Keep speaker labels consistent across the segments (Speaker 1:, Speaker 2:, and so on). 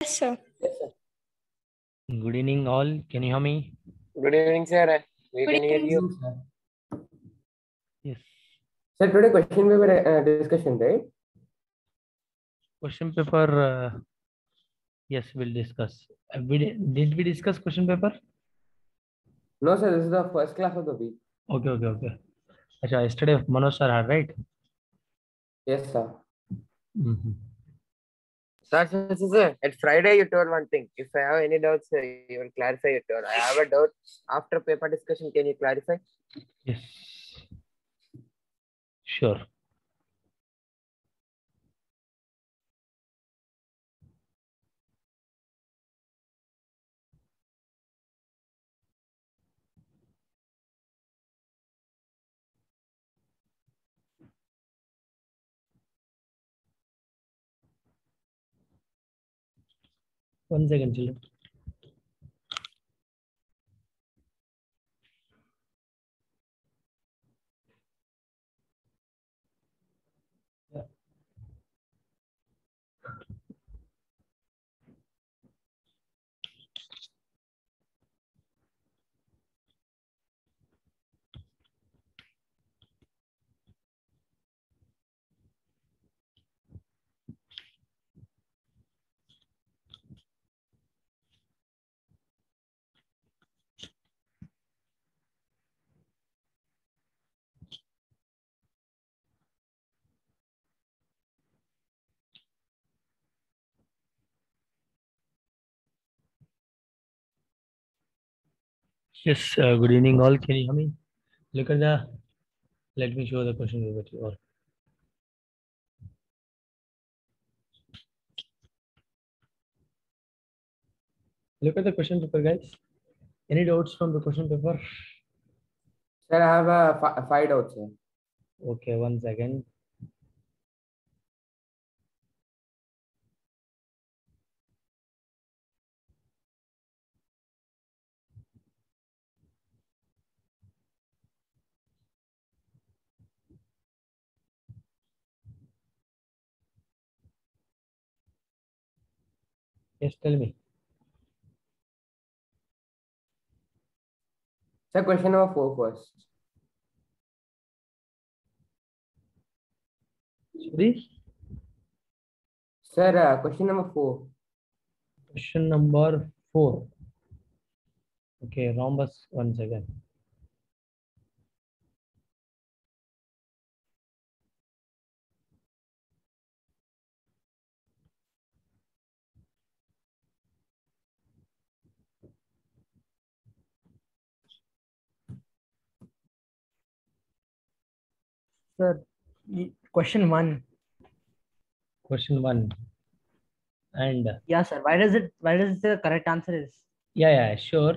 Speaker 1: Yes, sir.
Speaker 2: Yes, sir.
Speaker 3: Good evening, all. Can you hear me?
Speaker 2: Good evening, sir. We
Speaker 1: Good
Speaker 2: can hear
Speaker 1: evening,
Speaker 2: you.
Speaker 4: Sir.
Speaker 3: Yes.
Speaker 2: Sir, today question paper discussion, right?
Speaker 3: Question paper. Yes, we'll discuss. Did we discuss question paper?
Speaker 2: No, sir. This is the first class of the week.
Speaker 3: Okay. Acha, yesterday Manoj sir had, right?
Speaker 2: Yes, sir.
Speaker 3: Mm-hmm.
Speaker 2: Sir. At Friday, you told one thing. If I have any doubts, you will clarify it. I have a doubt. After paper discussion, can you clarify?
Speaker 3: Yes. Sure. One second, children. Yeah. Yes. Good evening, all. Can you hear me? Look at the. Let me show the question paper to you all. Look at the question paper, guys. Any doubts from the question paper?
Speaker 2: Sir, I have a five doubts, sir.
Speaker 3: Okay, 1 second. Yes, tell me.
Speaker 2: Sir, question number 4 first.
Speaker 3: Sorry?
Speaker 2: Sir, question number 4.
Speaker 3: Question number 4. Okay, rhombus. 1 second.
Speaker 4: Sir, question 1.
Speaker 3: Question 1. And
Speaker 4: Yeah, sir. Why does the correct answer is?
Speaker 3: yeah, sure.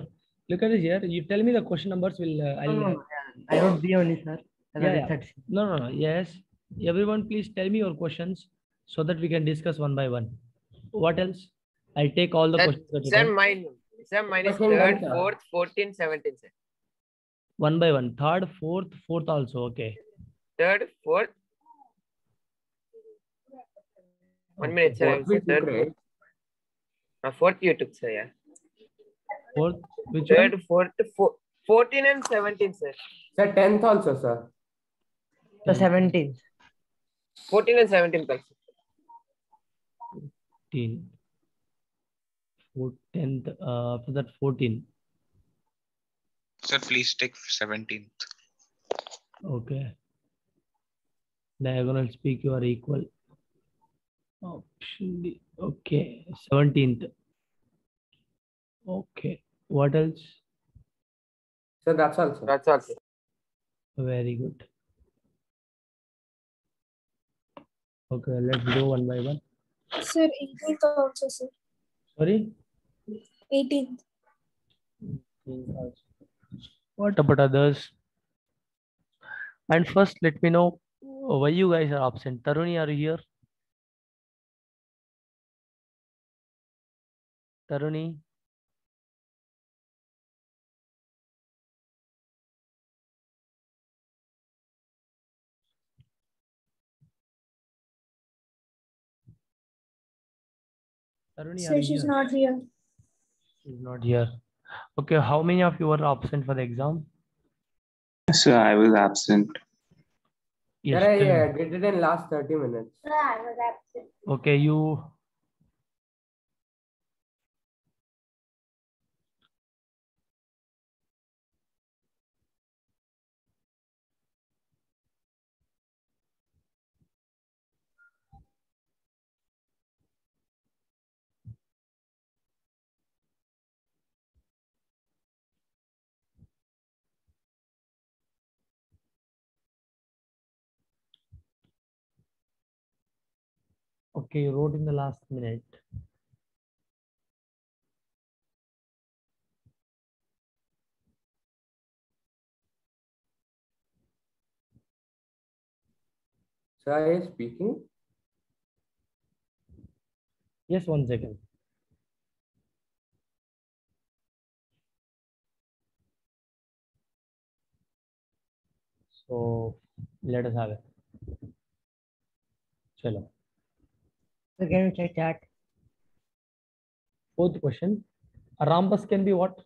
Speaker 3: Look at this here. You tell me the question numbers. Will
Speaker 4: No, I don't see any, sir.
Speaker 3: yeah. No. Yes. Everyone, please tell me your questions so that we can discuss one by one. What else? I'll take all the questions.
Speaker 2: Sir, mine is third, fourth, 14, 17, sir.
Speaker 3: One by one. Third, fourth also. Okay.
Speaker 2: Third, fourth. 1 minute, sir. Third, fourth you took, sir. Yeah.
Speaker 3: Fourth, which
Speaker 2: Third,
Speaker 3: one?
Speaker 2: fourth, 14 and 17, sir. Sir, 10th also, sir.
Speaker 4: The 17th.
Speaker 2: 14 and 17th also.
Speaker 3: 14th. 10th. After that, 14.
Speaker 5: Sir, please take 17th.
Speaker 3: Okay. Diagonal speak, you are equal. Option D. Okay. 17th. Okay. What else?
Speaker 2: Sir, that's all, sir. That's all, sir.
Speaker 3: Very good. Okay, let's go one by one.
Speaker 1: Sir, 18th also, sir.
Speaker 3: Sorry?
Speaker 1: 18th.
Speaker 3: What about others? And first, let me know why you guys are absent. Taruni, are you here? Taruni? Taruni, are
Speaker 1: Sir,
Speaker 3: you
Speaker 1: she's
Speaker 3: here?
Speaker 1: not here.
Speaker 3: She's not here. Okay, how many of you were absent for the exam?
Speaker 6: Sir, I was absent.
Speaker 3: Yes.
Speaker 2: Sir,
Speaker 3: tell
Speaker 2: I
Speaker 3: me.
Speaker 2: did it in last 30 minutes.
Speaker 3: Okay, you. Okay, you wrote in the last minute.
Speaker 2: Sir, are you speaking?
Speaker 3: Yes, 1 second. So let us have it. Chalo.
Speaker 4: So can you check that?
Speaker 3: Fourth question. A rhombus can be what?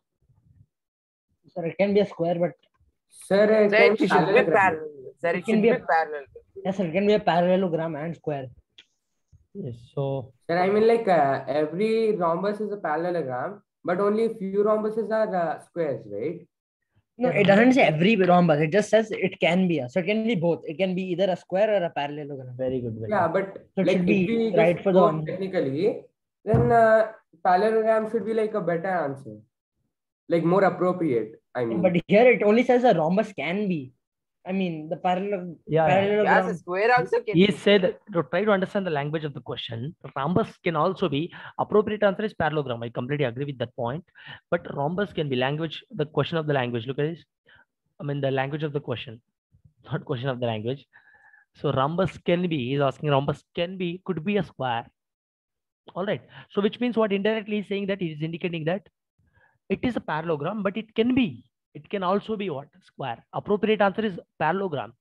Speaker 4: Sir, it can be a square, but
Speaker 2: Sir, Sir, it should be parallel. Sir,
Speaker 4: It
Speaker 2: it
Speaker 4: can
Speaker 2: should
Speaker 4: be
Speaker 2: be
Speaker 4: a-
Speaker 2: parallel.
Speaker 4: yes, sir, it can be a parallelogram and square.
Speaker 3: Yes. So
Speaker 2: Sir, I mean like every rhombus is a parallelogram, but only few rhombuses are squares, right?
Speaker 4: No,
Speaker 3: Yeah,
Speaker 4: it doesn't say every rhombus. It just says it can be. So it can be both. It can be either a square or a parallelogram.
Speaker 3: very good. Very
Speaker 2: Yeah,
Speaker 3: good.
Speaker 2: but
Speaker 4: So it
Speaker 2: like
Speaker 4: should
Speaker 2: if
Speaker 4: be
Speaker 2: we
Speaker 4: right
Speaker 2: just
Speaker 4: for the
Speaker 2: go
Speaker 4: one.
Speaker 2: technically, then parallelogram should be like a better answer, like more appropriate. I mean,
Speaker 4: But here it only says a rhombus can be. I mean, the
Speaker 3: Yeah, yeah.
Speaker 4: parallelogram.
Speaker 2: yes, a square also can
Speaker 3: He
Speaker 2: be.
Speaker 3: said to try to understand the language of the question. Rhombus can also be appropriate answer is parallelogram. I completely agree with that point. But rhombus can be language. The question of the language. Look at this. I mean the language of the question, not question of the language. So rhombus can be. He's asking rhombus can be could be a square. All right. So which means what indirectly he's saying that he is indicating that it is a parallelogram, but it can be. It can also be what square. Appropriate answer is parallelogram.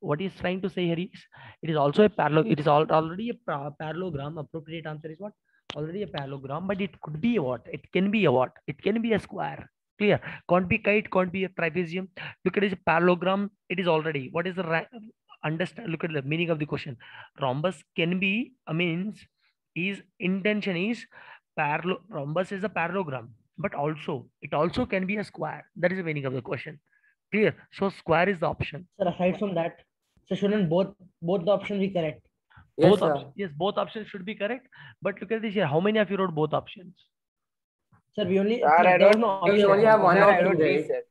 Speaker 3: What he's trying to say here is it is also a parallel. It is already a parallelogram. Appropriate answer is what? Already a parallelogram, but it could be a what? It can be a what? It can be a square. Clear? Can't be kite, can't be a trapezium. Look at this parallelogram. It is already. What is the understand? Look at the meaning of the question. Rhombus can be means is intention is parallel. Rhombus is a parallelogram, but also it also can be a square. That is the meaning of the question. Clear? So square is the option.
Speaker 4: Sir, aside from that, so shouldn't both the options be correct?
Speaker 2: Yes,
Speaker 3: Both
Speaker 2: sir.
Speaker 3: options, yes, both options should be correct. But look at this here. How many of you wrote both options?
Speaker 4: Sir, we only
Speaker 2: Sir, I
Speaker 4: there was
Speaker 2: wrote-
Speaker 4: no
Speaker 2: we
Speaker 4: option.
Speaker 2: only have one Sir, I option, wrote B, right? sir.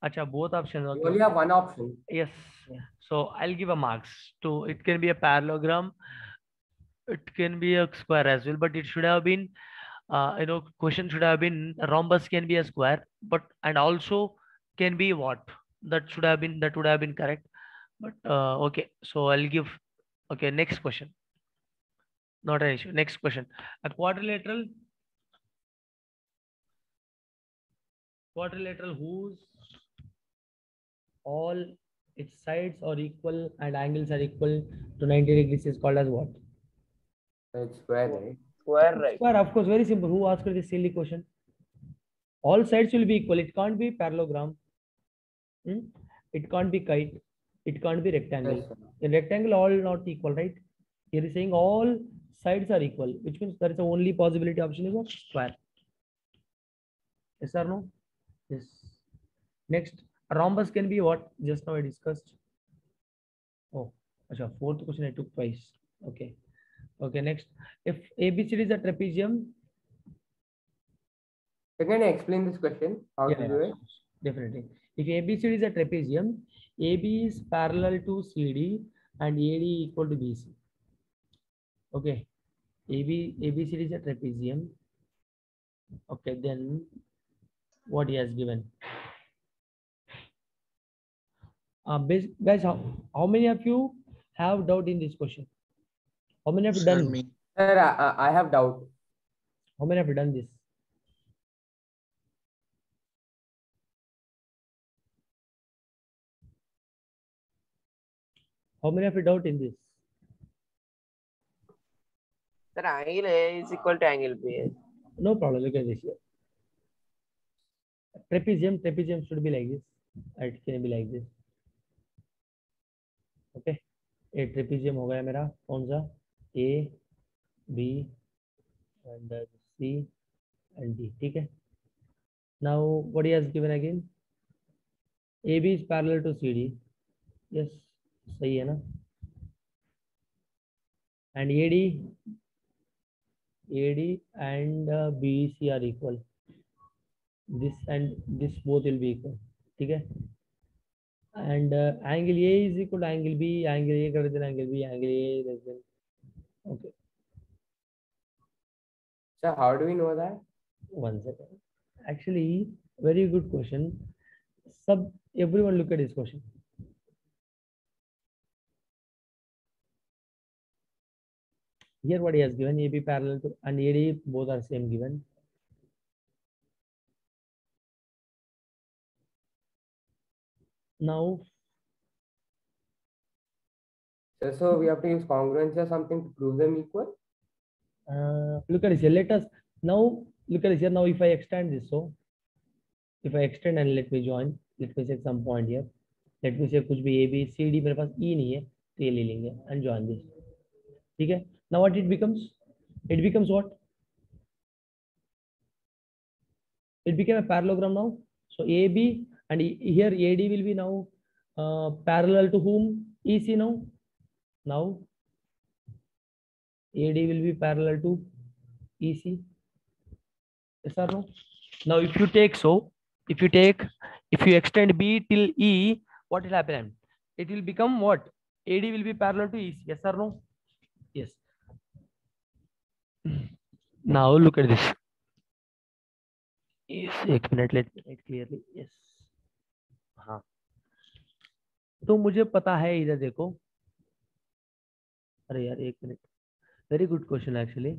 Speaker 3: Acha, both options.
Speaker 2: We
Speaker 3: Okay.
Speaker 2: only have one option.
Speaker 3: Yes.
Speaker 4: Yeah.
Speaker 3: So I'll give a marks to it can be a parallelogram. It can be a square as well, but it should have been, question should have been a rhombus can be a square, but and also can be what? That would have been correct. But okay, so I'll give. Okay, next question. Not an issue. Next question. A quadrilateral whose all its sides are equal and angles are equal to 90 degrees is called as what?
Speaker 2: It's square, right? Square, right?
Speaker 3: Square, of course, very simple. Who asked this silly question? All sides will be equal. It can't be parallelogram. It can't be kite. It can't be rectangle.
Speaker 2: Yes, sir.
Speaker 3: In rectangle, all not equal, right? Here is saying all sides are equal, which means there is the only possibility option is what? Square. Yes or no? Yes. Next, a rhombus can be what? Just now I discussed. Oh, achha, fourth question I took twice. Okay. Okay, next. If ABCD is a trapezium.
Speaker 2: So can you explain this question? How to do it?
Speaker 3: Definitely. If ABCD is a trapezium, AB is parallel to CD and AD equal to BC. Okay. ABCD is a trapezium. Okay, then what he has given. Guys, how many of you have doubt in this question? How many have you
Speaker 5: Sir,
Speaker 3: done?
Speaker 5: me.
Speaker 2: Sir, I have doubt.
Speaker 3: How many have you done this? How many have you doubt in this?
Speaker 2: Sir, angle A is equal to angle B.
Speaker 3: No problem. Look at this here. Trapezium should be like this. It can be like this. Okay. A trapezium हो गया मेरा कौन सा? A, B, and C and D. ठीक है. Now what he has given again? AB is parallel to CD. Yes, सही है ना? And AD and BC are equal. This and this both will be equal. ठीक है? And angle A is equal to angle B. Angle A greater than angle B. Angle A less than. Okay.
Speaker 2: So how do we know that?
Speaker 3: One second. Actually, very good question. Everyone look at this question. Here what he has given, AB parallel to and AD both are same given. Now,
Speaker 2: So we have to use congruence or something to prove them equal?
Speaker 3: look at this here. Let us now look at this here. Now, if I extend this, so if I extend and let me join, let me say some point here. Let me say कुछ भी A, B, C, D मेरे पास E नहीं है, तो ये ले लेंगे and join this. ठीक है? Now what it becomes? It becomes what? It became a parallelogram now. So AB and here AD will be now parallel to whom? EC now. Now AD will be parallel to EC. Yes or no? Now if you extend B till E, what will happen? It will become what? AD will be parallel to EC. Yes or no? Yes. Now look at this. Yes, एक minute, let me write clearly. Yes. हाँ. तो मुझे पता है, इधर देखो. अरे यार एक minute. Very good question actually.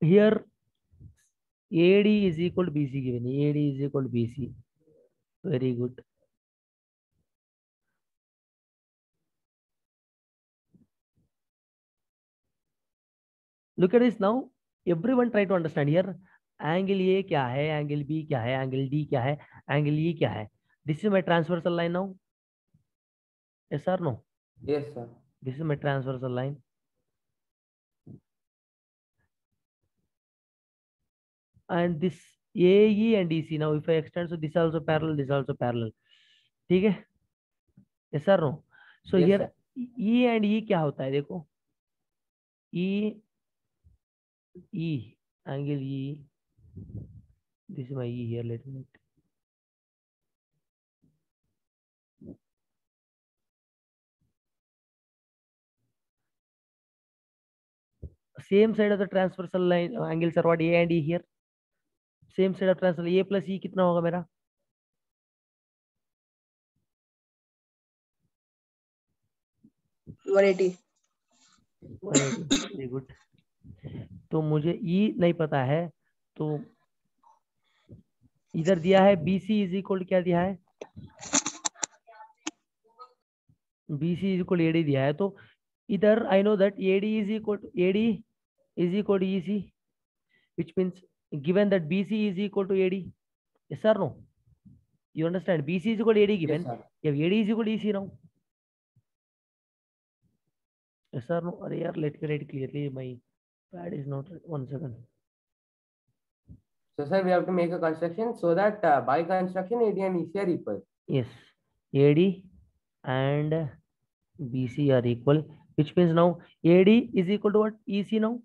Speaker 3: Here AD is equal to BC given. AD is equal to BC. Very good. Look at this now. Everyone try to understand here. Angle A क्या है? Angle B क्या है? Angle D क्या है? Angle E क्या है? This is my transversal line now. Yes or no?
Speaker 2: Yes, sir.
Speaker 3: This is my transversal line. And this AE and EC now if I extend, so this also parallel, this also parallel. ठीक है? Yes or no? So
Speaker 2: Yes,
Speaker 3: here
Speaker 2: sir.
Speaker 3: E and E क्या होता है? देखो. E angle E. This is my E here. Let me. Same side of the transversal line angles are what? A and E here. Same side of transversal. A plus E कितना होगा मेरा?
Speaker 1: $180.
Speaker 3: Very good. तो मुझे E नहीं पता है, तो इधर दिया है BC is equal क्या दिया है? BC is equal AD दिया है, तो इधर I know that AD is equal to EC, which means given that BC is equal to AD. Yes or no? You understand? BC is equal to AD given.
Speaker 2: Yes, sir.
Speaker 3: You have AD is equal to EC now. Yes or no? Arey yaar, let me write clearly. My pad is not. One second.
Speaker 2: So, sir, we have to make a construction so that by construction, AD and EC are equal.
Speaker 3: Yes, AD and BC are equal, which means now AD is equal to what? EC now.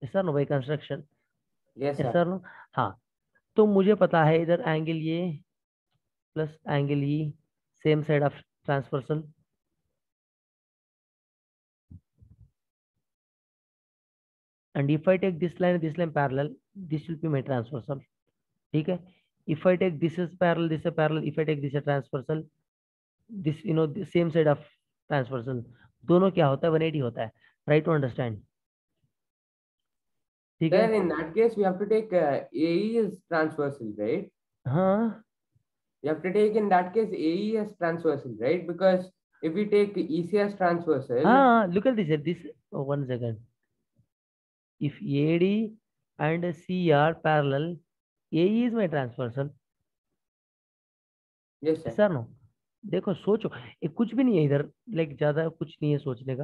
Speaker 3: Yes or no? By construction.
Speaker 2: Yes,
Speaker 3: Yes
Speaker 2: sir.
Speaker 3: or no? हाँ. तो मुझे पता है इधर angle ये plus angle E same side of transversal. And if I take this line parallel, this will be my transversal. ठीक है? If I take this is parallel, this is parallel. If I take this is transversal, this the same side of transversal. दोनों क्या होता है? 180 होता है. Try to understand. ठीक है?
Speaker 2: Then in that case, we have to take AE as transversal, right?
Speaker 3: हाँ.
Speaker 2: You have to take in that case AE as transversal, right? Because if we take EC as transversal,
Speaker 3: हाँ. Look at this. This 1 second. if AD and C are parallel, AE is my transversal.
Speaker 2: Yes, sir.
Speaker 3: Sir no देखो सोचो ये कुछ भी नहीं है इधर like ज्यादा कुछ नहीं है सोचने का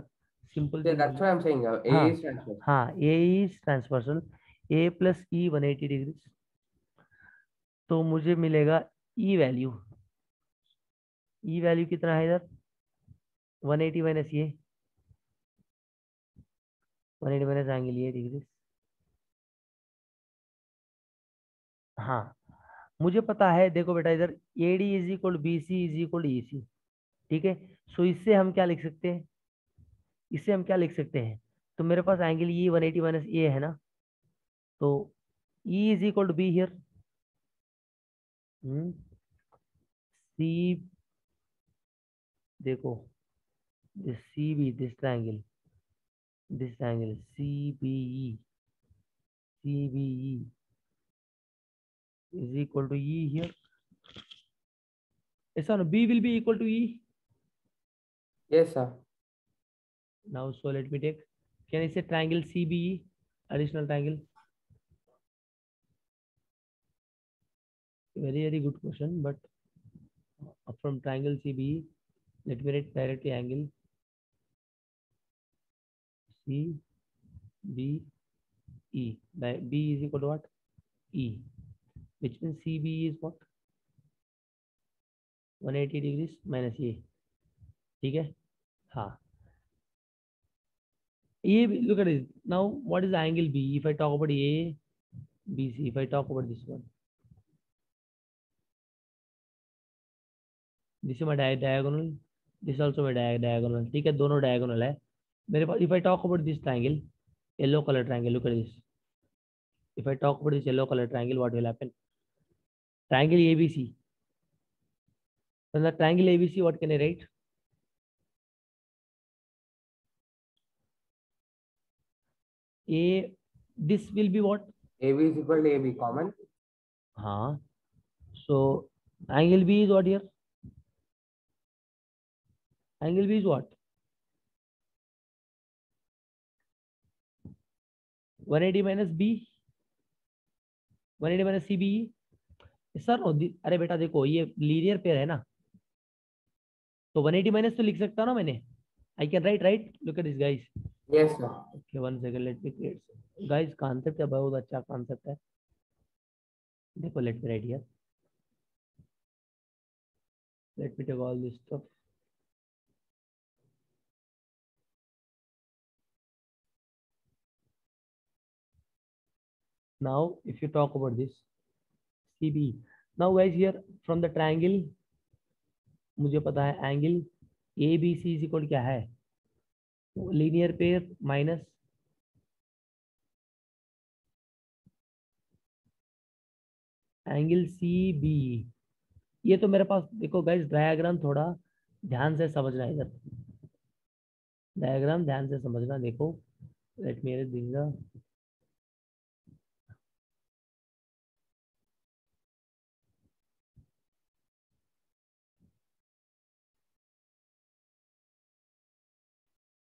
Speaker 3: simple
Speaker 2: Yeah, that's what I'm saying. A
Speaker 3: हाँ
Speaker 2: is transversal.
Speaker 3: हाँ A is transversal A plus E 180 degree तो मुझे मिलेगा E वैल्यू कितना है इधर 180 माइनस ये 180 माइनस एंगल ये डिग्री हाँ मुझे पता है देखो बेटा इधर AD is equal BC is equal EC ठीक है सो इससे हम क्या लिख सकते हैं तो मेरे पास एंगल ये 180 माइनस ए है ना तो E is equal to B here C देखो this CB this triangle CBE is equal to E here. Yes or no? B will be equal to E.
Speaker 2: Yes, sir.
Speaker 3: Now, so let me take. Can I say triangle CBE? Additional triangle. Very good question. But from triangle CBE, let me write directly angle CBE. B is equal to what? E. Which means CBE is what? 180 degrees minus A. ठीक है हाँ ये look at this now what is the angle B if I talk about A BC if I talk about this one this is my diagonal this is also my diagonal ठीक है दोनों diagonal है मेरे पास if I talk about this triangle yellow color triangle look at this if I talk about this yellow color triangle what will happen triangle ABC from the triangle ABC what can I write A this will be what
Speaker 2: AB is equal to AB common.
Speaker 3: हाँ so angle B is what here angle B is what 180 minus B 180 minus CBE sir अरे बेटा देखो ये linear pair है ना तो 180 minus तो लिख सकता ना मैंने I can write look at this guys
Speaker 2: Yes, sir.
Speaker 3: Okay one second let me create guys concept है बहुत अच्छा कॉन्सेप्ट है देखो let me write here let me take all this stuff now if you talk about this CBE now guys here from the triangle मुझे पता है angle ABC is equal क्या है linear pair minus angle CBE ये तो मेरे पास देखो guys diagram थोड़ा ध्यान से समझना इधर डायग्राम ध्यान से समझना देखो लेट मी दूंगा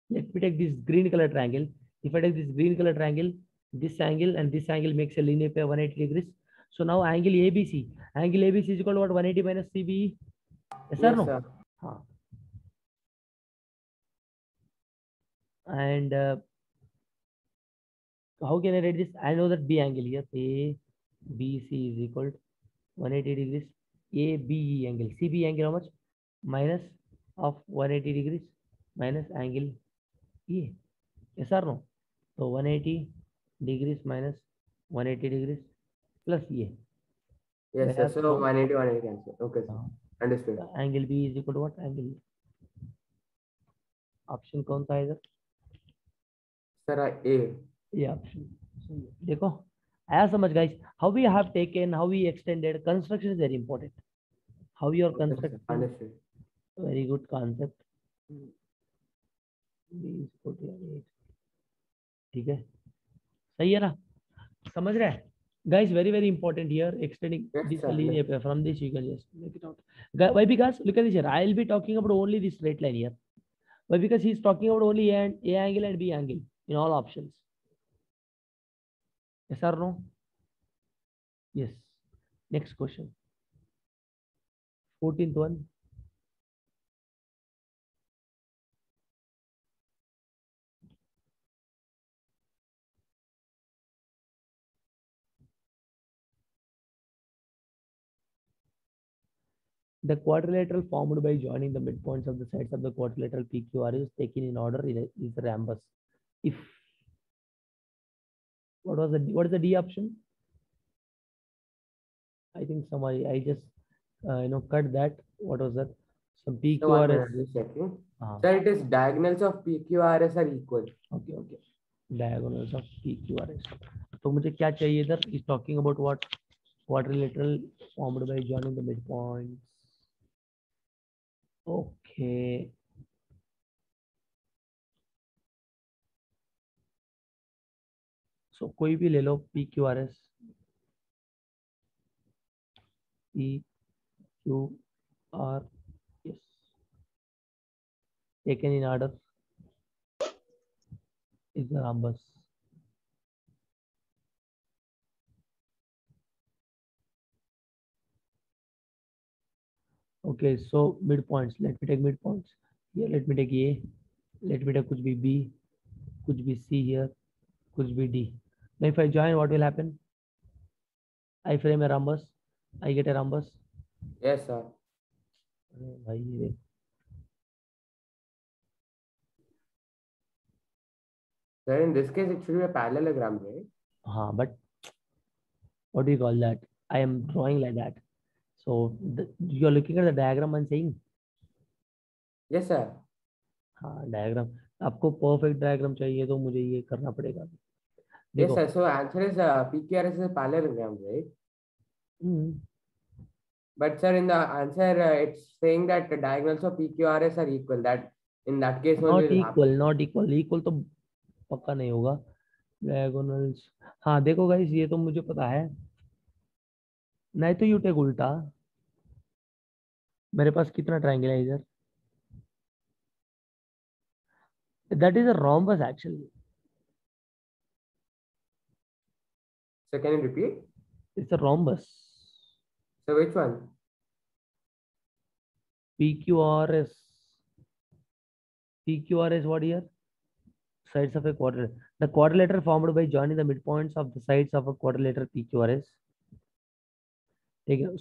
Speaker 3: let me take this green color triangle if I take this green color triangle this angle and this angle makes a linear pair 180 degrees so now angle ABC is equal to what 180 minus CBE yes or no
Speaker 2: Sir.
Speaker 3: हाँ and how can I write this I know that B angle here ABC is equal to 180 degrees ABE angle CBE angle how much minus of 180 degrees minus angle E yes or no so 180 degrees minus 180 degrees plus E
Speaker 2: Yes, sir. So 180 cancel. Okay, sir. Understood.
Speaker 3: angle B is equal to what angle option कौन सा है इधर
Speaker 2: Sir, A.
Speaker 3: ये option देखो आया समझ guys how we have taken how we extended construction is very important how you are
Speaker 2: Okay, sir.
Speaker 3: constructing
Speaker 2: Understood.
Speaker 3: very good concept ठीक है सही है ना समझ रहे हैं guys very important here extending
Speaker 2: Yes,
Speaker 3: this
Speaker 2: sir.
Speaker 3: linear pair from this you can just make it out why because look at this here I'll be talking about only this straight line here why because he's talking about only A angle and B angle in all options Yes or no? Yes. Next question. 14th one. The quadrilateral formed by joining the midpoints of the sides of the quadrilateral PQR is taken in order is the rhombus. If what is the D option? I think somebody I just cut that. What was that? Some
Speaker 2: So 1
Speaker 3: PQRS.
Speaker 2: minute, just checking. Sir, it is diagonals of PQRS are equal.
Speaker 3: Okay. Diagonals of PQRS. तो मुझे क्या चाहिए इधर? Is talking about what? Quadrilateral formed by joining the midpoints. Okay. So कोई भी ले लो PQRS. PQR. Yes. Taken in order is the rhombus. Okay, so midpoints. Let me take midpoints. Here, let me take A. Let me take कुछ भी B, कुछ भी C here, कुछ भी D. Now, if I join, what will happen? I frame a rhombus. I get a rhombus.
Speaker 2: Yes, sir.
Speaker 3: भाई ये
Speaker 2: Sir, in this case, it should be a parallelogram, right?
Speaker 3: हाँ, but what do you call that? I am drawing like that. So you are looking at the diagram and saying,
Speaker 2: Yes, sir.
Speaker 3: हाँ diagram. आपको perfect diagram चाहिए तो मुझे ये करना पड़ेगा.
Speaker 2: Yes, sir. So answer is PQRS is a parallelogram, right? But sir, in the answer, it's saying that the diagonals of PQRS are equal. That in that case only
Speaker 3: Not
Speaker 2: will
Speaker 3: equal,
Speaker 2: happen.
Speaker 3: not equal. Equal तो पक्का नहीं होगा. Diagonals. हाँ देखो guys, ये तो मुझे पता है. नहीं तो you take उल्टा. मेरे पास कितना triangle है इधर? That is a rhombus actually.
Speaker 2: So can you repeat?
Speaker 3: It's a rhombus.
Speaker 2: So which one?
Speaker 3: PQRS. PQRS what here? Sides of a quadrilateral. The quadrilateral formed by joining the midpoints of the sides of a quadrilateral PQRS.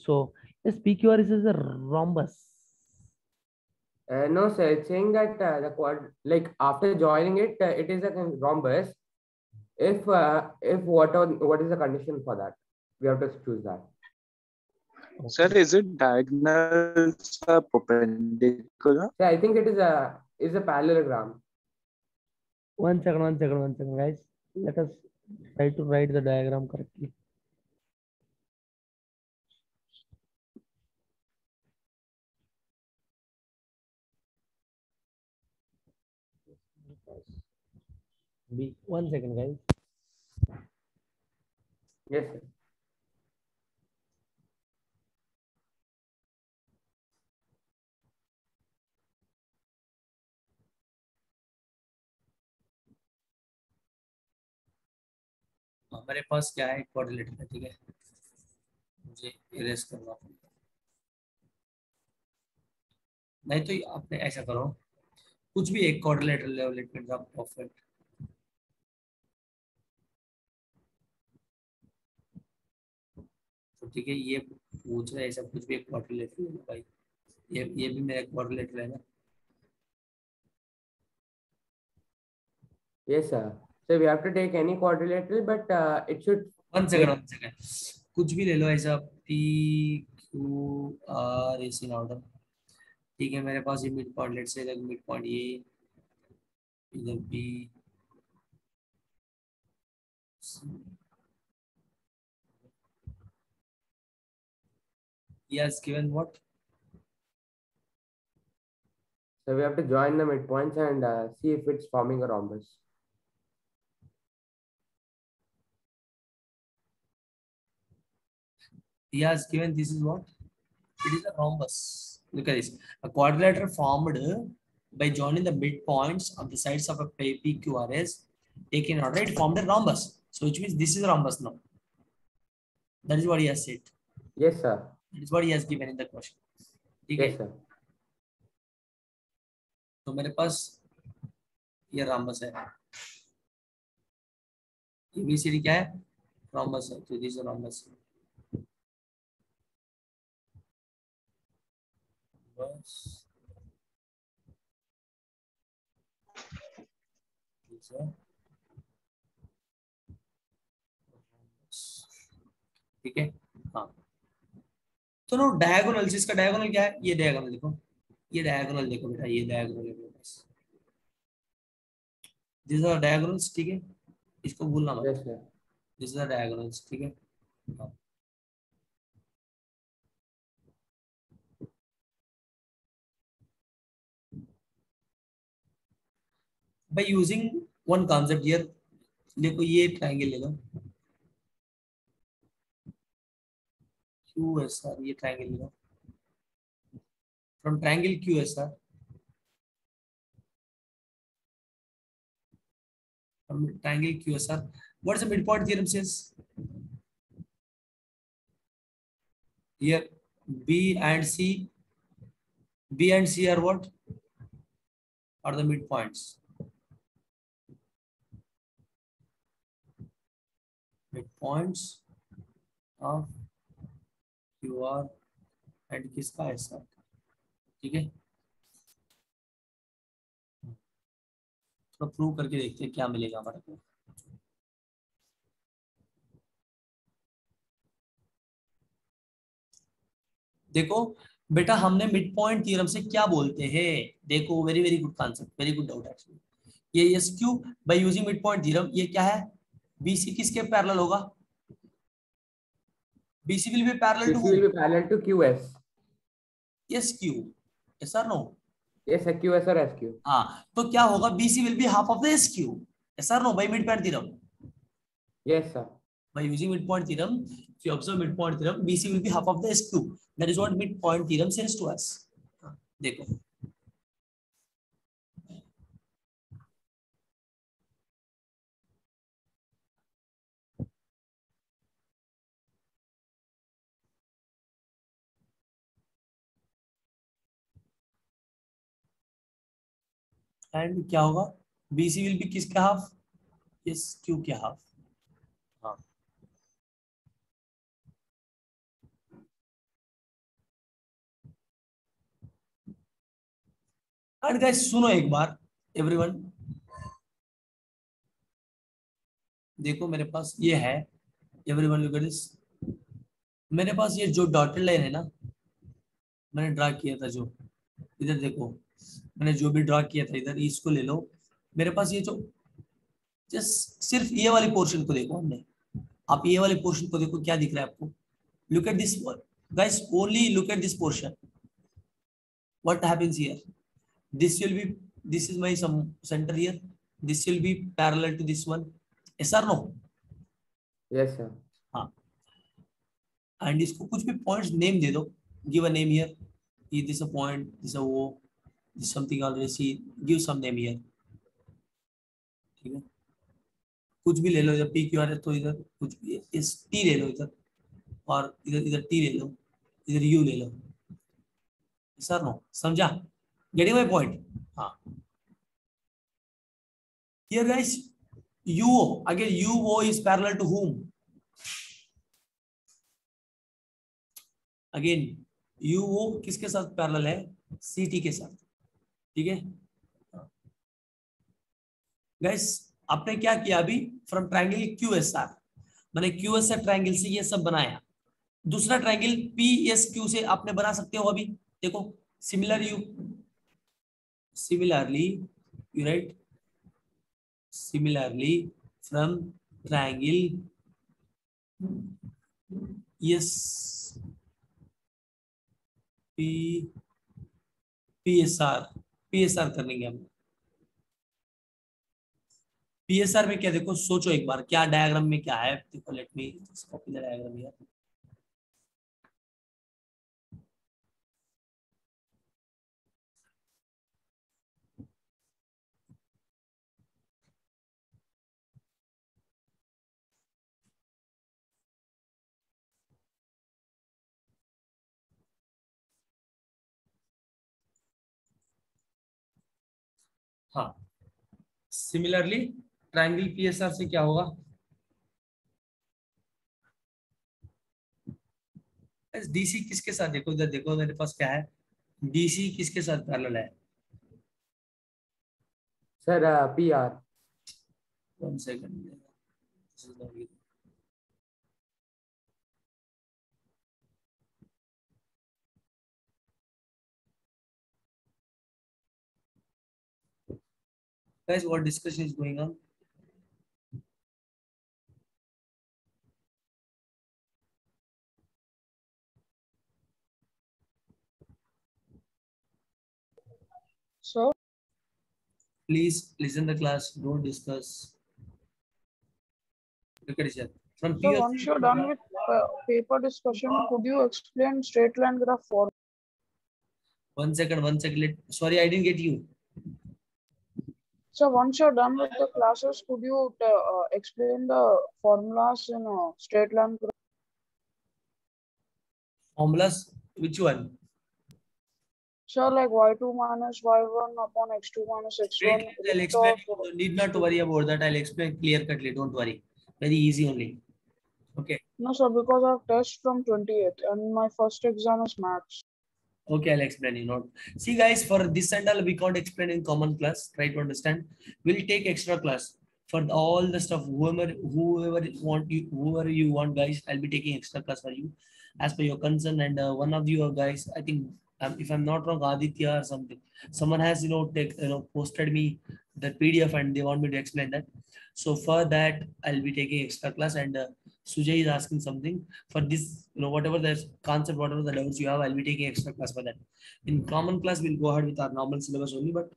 Speaker 3: So yes, PQRS is a rhombus.
Speaker 2: No, sir. It's saying that after joining it, it is a rhombus. If what is the condition for that? We have to choose that.
Speaker 6: Sir, is it diagonals are perpendicular?
Speaker 2: So I think it is a parallelogram.
Speaker 3: One second, guys. Let us try to write the diagram correctly. One second, guys.
Speaker 2: Yes, sir.
Speaker 3: हमारे पास क्या है coordinator है, ठीक है, मुझे erase करना पड़ेगा. नहीं तो आपने ऐसा करो, कुछ भी एक कोऑर्डिनेटर ले, लेट मी ड्रॉ परफेक्ट. तो ठीक है, ये पूछ रहा है ऐसा कुछ भी एक कोऑर्डिनेटर ले लो भाई. ये भी मेरा कोऑर्डिनेटर है ना.
Speaker 2: Yes, sir. So we have to take any quadrilateral, but it should.
Speaker 3: One second. कुछ भी ले लो ऐसा P Q R S in order. ठीक है, मेरे पास ये मिड पॉइंट, लेट्स से इधर मिड पॉइंट ये, इधर B. He has given what?
Speaker 2: So we have to join the midpoints and see if it's forming a rhombus.
Speaker 3: He has given this is what? It is a rhombus. Look at this. A quadrilateral formed by joining the midpoints of the sides of a PQRS taken order, it formed a rhombus.
Speaker 7: So which means this is rhombus now. That is what he has said.
Speaker 2: Yes, sir.
Speaker 7: That is what he has given in the question. ठीक है?
Speaker 2: Yes, sir.
Speaker 7: तो मेरे पास ये rhombus है. ABCD क्या है? Rhombus है. तो this is rhombus. Bus. This is ठीक है. हाँ. तो नो डायगोनल, इसका डायगोनल क्या है? ये डायगोनल देखो, ये डायगोनल देखो बेटा, ये डायगोनल है बस. This are diagonals. ठीक है, इसको भूलना मत.
Speaker 2: Yes, sir.
Speaker 7: This are diagonals. ठीक है. By using one concept here, देखो ये ट्रायंगल ले लो, QSR, ये ट्रायंगल ले लो. From triangle QSR, from triangle QSR, what is the midpoint theorem says? Here B and C are what? Are the midpoints. Midpoints of QR and किसका SR. ठीक है, तो प्रूव करके देखते हैं क्या मिलेगा हमारे को. देखो बेटा, हमने मिड पॉइंट थ्योरम से क्या बोलते हैं, देखो very very good concept, very good doubt actually. ये S Q by using mid point theorem, ये क्या है? बीसी किसके पैरेलल होगा? BC will be parallel to
Speaker 2: BC will be parallel to QS.
Speaker 7: S Q. Yes or no?
Speaker 2: Yes, sir. QS or SQ.
Speaker 7: हाँ, तो क्या होगा? BC will be half of the S Q. Yes or no? By mid point theorem.
Speaker 2: Yes, sir.
Speaker 7: By using midpoint theorem, if you observe midpoint theorem, BC will be half of the SQ. That is what midpoint theorem says to us. देखो, and क्या होगा? BC will be किसके half? SQ के half. हाँ, and guys सुनो एक बार everyone, देखो मेरे पास ये है, एवरीवन लुक एट दिस. मेरे पास ये जो डॉटेड लाइन है ना, मैंने ड्रा किया था, जो इधर देखो, मैंने जो भी ड्रा किया था इधर, इसको ले लो. मेरे पास ये जो जस्ट सिर्फ ये वाली पोर्शन को देखो हमने, आप ये वाले पोर्शन को देखो, क्या दिख रहा है आपको? Look at this guys, only look at this portion. What happens here? This will be, this is my some centre here, this will be parallel to this one. Yes or no?
Speaker 2: Yes, sir.
Speaker 7: हाँ, and इसको कुछ भी points name दे दो, give a name here. ये this a point, this a वो, this something already see, give some name here. ठीक है, कुछ भी ले लो. इधर पी क्यू आर है तो इधर कुछ भी, इस टी ले लो इधर, और इधर इधर टी ले लो, इधर यू ले लो. सर नो, समझा? Getting my point? हाँ. Here guys, UO, again UO is parallel to whom? Again UO किसके साथ पैरेलल है? CT के साथ. ठीक है गाइस, आपने क्या किया अभी? फ्रॉम ट्रायंगल QSR, मैंने QSR ट्रायंगल से ये सब बनाया. दूसरा ट्रायंगल PSQ से आपने बना सकते हो अभी. देखो, similarly you right, similarly from triangle yes PSR करेंगे हम. PSR में क्या, देखो सोचो एक बार, क्या डायग्राम में क्या है. देखो, let me copy the diagram here. हाँ, सिमिलरली ट्रायंगल पीएसआर से क्या होगा? डीसी किसके साथ, देखो इधर देखो मेरे पास क्या है, डीसी किसके साथ पैरेलल है?
Speaker 2: Sir PR.
Speaker 7: 1 second, guys, what discussion is going on?
Speaker 1: So,
Speaker 7: Please listen the class, don't discuss. Look at it. From
Speaker 8: So
Speaker 7: POC,
Speaker 8: once you're done with paper discussion, could you explain straight line graph for?
Speaker 7: 1 second. Sorry, I didn't get you.
Speaker 8: So once you're done with the classes, could you explain the formulas in straight line graph?
Speaker 7: Formulas, which one?
Speaker 8: So like y2 minus y1 upon x2 minus x1.
Speaker 7: Wait, I'll explain. You need not to worry about that. I'll explain clear cutly. Don't worry. Very easy only. Okay.
Speaker 8: No, sir, because I have test from 28th and my first exam is maths.
Speaker 7: Okay, I'll explain you. Not see, guys. For this and all, we can't explain in common class. Try to understand. We'll take extra class for all the stuff. Whoever you want, guys. I'll be taking extra class for you, as per your concern. And one of you guys, I think, if I'm not wrong, Aditya or something. Someone has posted me the PDF and they want me to explain that. So for that, I'll be taking extra class. And Sujay is asking something for this, whatever the concept, whatever the doubts you have, I'll be taking extra class for that. In common class, we'll go ahead with our normal syllabus only, but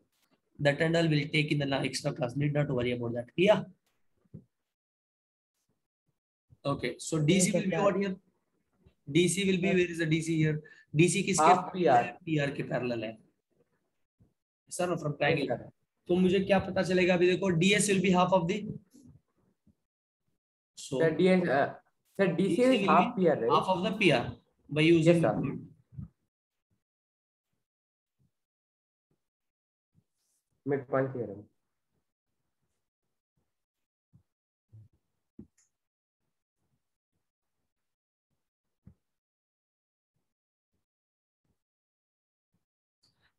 Speaker 7: that and all will take in the extra class. Need not to worry about that. Yeah. Okay. So DC will be what here? DC will be, where is the DC here? DC किसके
Speaker 2: Half PR.
Speaker 7: PR के parallel है sir, from
Speaker 2: Yes,
Speaker 7: triangle.
Speaker 2: sir.
Speaker 7: तो मुझे क्या पता चलेगा अभी? देखो DS will be half of the, so
Speaker 2: Sir, sir, DC
Speaker 7: will
Speaker 2: is
Speaker 7: be
Speaker 2: half PR, right?
Speaker 7: half of the PR by using
Speaker 2: Yes, sir.
Speaker 7: method.
Speaker 2: Midpoint theorem.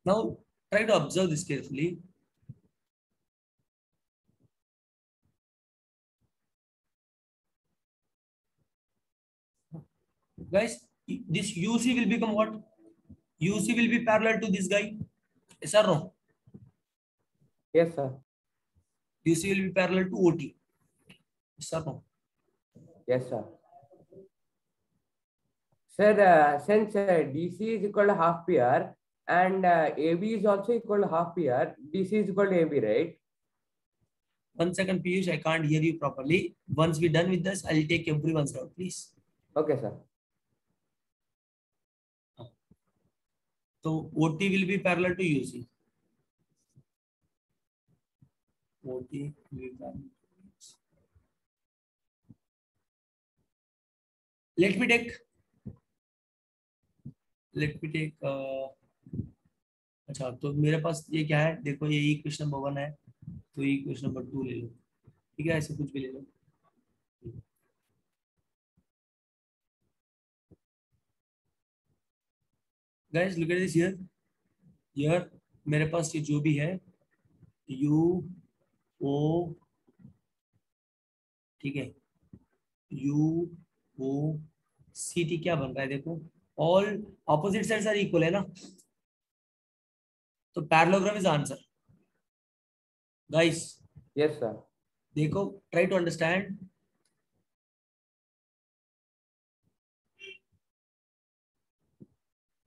Speaker 7: Now try to observe this carefully. Guys, this UC will become what? UC will be parallel to this guy. Yes or no?
Speaker 2: Yes, sir.
Speaker 7: UC will be parallel to OT. Yes or no?
Speaker 2: Yes, sir. Sir, since DC is equal to half PR and AB is also equal to half PR, DC is equal to AB, right?
Speaker 7: 1 second, Piyush, I can't hear you properly. Once we're done with this, I'll take everyone's doubt, please.
Speaker 2: Okay, sir.
Speaker 7: So OT will be parallel to UC. OT will be parallel to UC. Let me take अच्छा, तो मेरे पास ये क्या है? देखो, ये equation number 1 है, तो ये इक्वेशन नंबर 2 ले लो. ठीक है, ऐसे कुछ भी ले लो. Guys, look at this here. Here मेरे पास ये जो भी है UO, ठीक है, UOCT क्या बन रहा है? देखो, all opposite sides are equal है ना, तो parallelogram is answer. Guys,
Speaker 2: Yes, sir.
Speaker 7: देखो, try to understand.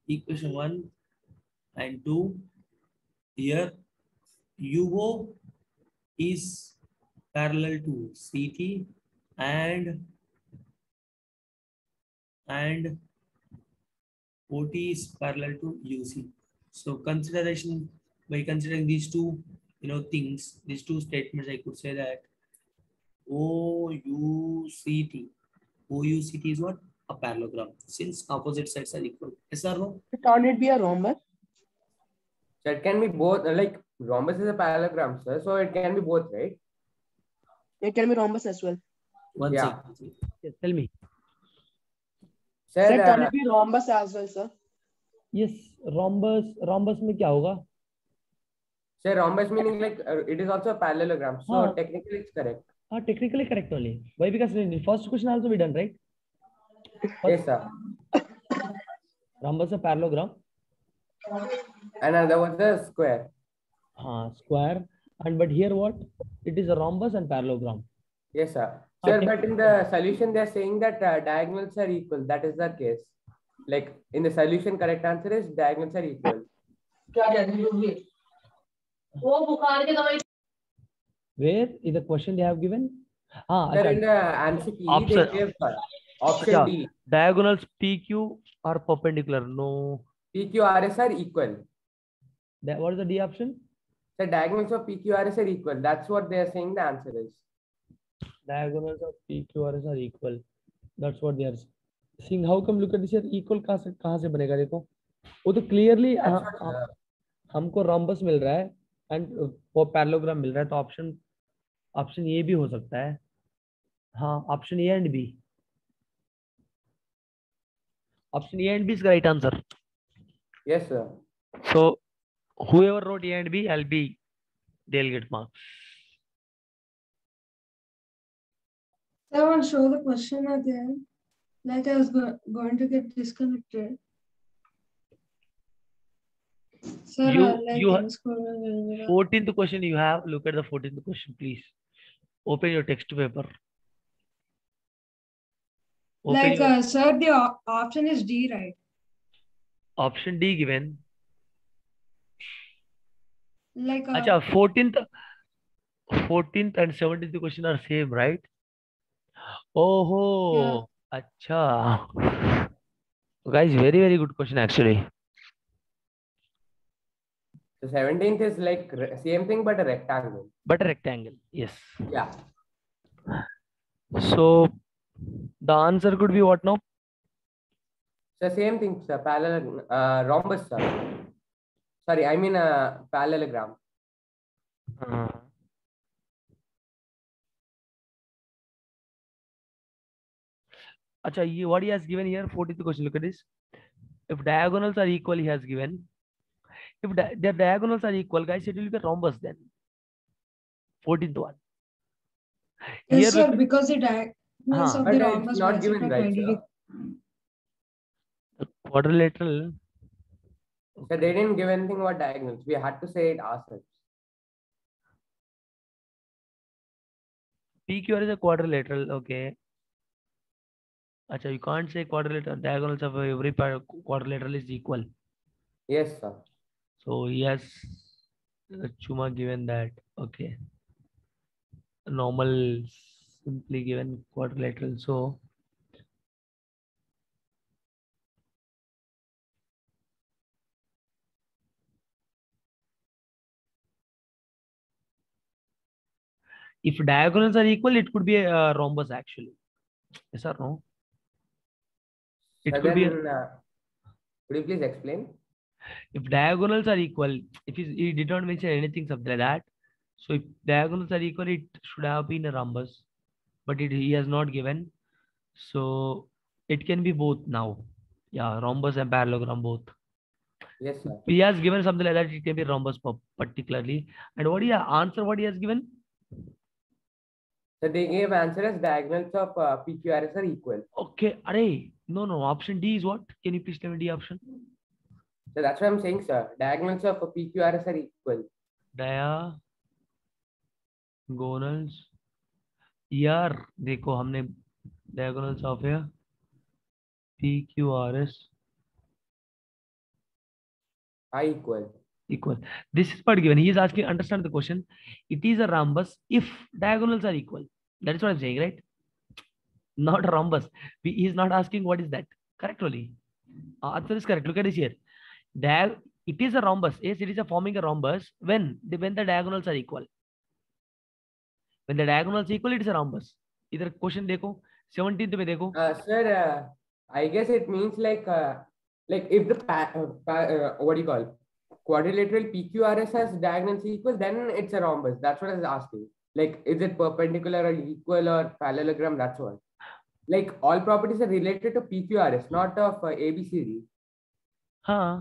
Speaker 7: Equation 1 and 2. Here UO is parallel to CT and OT is parallel to UC. So consideration, by considering these two things, these two statements, I could say that OUCT is what? A parallelogram, since opposite sides are equal. Yes or no?
Speaker 4: Can't it be a rhombus?
Speaker 2: So it can be both, like rhombus is a parallelogram, sir. So it can be both, right?
Speaker 1: It can be rhombus as well.
Speaker 7: One
Speaker 2: Yeah.
Speaker 7: second.
Speaker 3: Yes, tell me.
Speaker 2: Sir,
Speaker 1: Sir, can it be rhombus as well, sir?
Speaker 3: Yes, rhombus में क्या होगा?
Speaker 2: sir, rhombus meaning like it is also a parallelogram. So
Speaker 3: हाँ.
Speaker 2: technically it's correct.
Speaker 3: Technically correct only. Why? Because the first question also be done, right?
Speaker 2: Yes, sir.
Speaker 3: Rhombus a parallelogram.
Speaker 2: And another was the square.
Speaker 3: Square. And but here what? It is a rhombus and parallelogram.
Speaker 2: Yes, sir. Sir, but in the solution, they are saying that diagonals are equal. That is the case. Like in the solution, correct answer is diagonals are equal.
Speaker 3: Where is the question they have given?
Speaker 2: Sir, in the answer key,
Speaker 3: Option-
Speaker 2: they gave option D.
Speaker 3: Diagonals PQ are perpendicular. No.
Speaker 2: PQRS are equal.
Speaker 3: What is the D option?
Speaker 2: The diagonals of PQRS are equal. That's what they are saying the answer is.
Speaker 3: Diagonals of PQRS are equal. That's what they are saying. How come? Look at this here. Equal कहाँ से बनेगा देखो? वो तो clearly हमको rhombus मिल रहा है and वो parallelogram मिल रहा है तो option ये भी हो सकता है. हाँ, option A and B. Option A and B is the right answer.
Speaker 2: Yes, sir.
Speaker 3: So whoever wrote A and B, they'll get marks.
Speaker 9: Someone show the question again. Like I was going to get disconnected. Sir,
Speaker 3: You
Speaker 9: 14th
Speaker 3: 14th question you have. Look at the 14th question, please. Open your text paper.
Speaker 9: Sir, the option is D, right?
Speaker 3: Option D given.
Speaker 9: Acha,
Speaker 3: 14th and 17th question are same, right? Oh, yeah. Acha. Guys, very, very good question actually.
Speaker 2: The 17th is like same thing but a rectangle.
Speaker 3: Yes.
Speaker 2: Yeah.
Speaker 3: So the answer could be what now?
Speaker 2: The same thing, sir. Parallel rhombus, sir. Sorry, I mean parallelogram.
Speaker 3: Acha, what he has given here, 14th question, look at this. If diagonals are equal, he has given. If the diagonals are equal, guys, it will be a rhombus then. 14th one.
Speaker 9: Yes, sir, because the diagonals of the rhombus
Speaker 2: not given, right, sir?
Speaker 3: The quadrilateral.
Speaker 2: So they didn't give anything about diagonals. We had to say it ourselves.
Speaker 3: PQR is a quadrilateral, okay. Acha, you can't say quadrilateral. Diagonals of every quadrilateral is equal.
Speaker 2: Yes, sir.
Speaker 3: So yes, Chuma given that. Okay. Normal simply given quadrilateral. So if diagonals are equal, it could be a rhombus actually. Yes or no? It could be.
Speaker 2: Could you please explain?
Speaker 3: If diagonals are equal, if he did not mention anything something like that, so if diagonals are equal, it should have been a rhombus, but he has not given. So it can be both now. Yeah, rhombus and parallelogram both.
Speaker 2: Yes, sir.
Speaker 3: He has given something like that. It can be rhombus particularly. And what he answer? What he has given?
Speaker 2: So they gave answer as diagonals of PQRS are equal.
Speaker 3: Okay, array. No. Option D is what? Can you please tell me D option?
Speaker 2: So that's what I'm saying, sir. Diagonals of PQRS are equal.
Speaker 3: Diagonals. यार देखो हमने diagonals of here PQRS
Speaker 2: are equal.
Speaker 3: This is part given. He is asking, understand the question. It is a rhombus if diagonals are equal. That is what I'm saying, right? Not a rhombus. He is not asking what is that. Correct only. Answer is correct. Look at this here. It is a rhombus. Yes, it is forming a rhombus when the diagonals are equal. When the diagonals are equal, it is a rhombus. Either question देखो 17th में देखो.
Speaker 2: Sir, I guess it means like if the what do you call? quadrilateral PQRS has diagonals equal, then it's a rhombus. That's what I was asking. Like, is it perpendicular or equal or parallelogram? That's what. Like, all properties are related to PQRS, not of ABCD.
Speaker 3: Huh.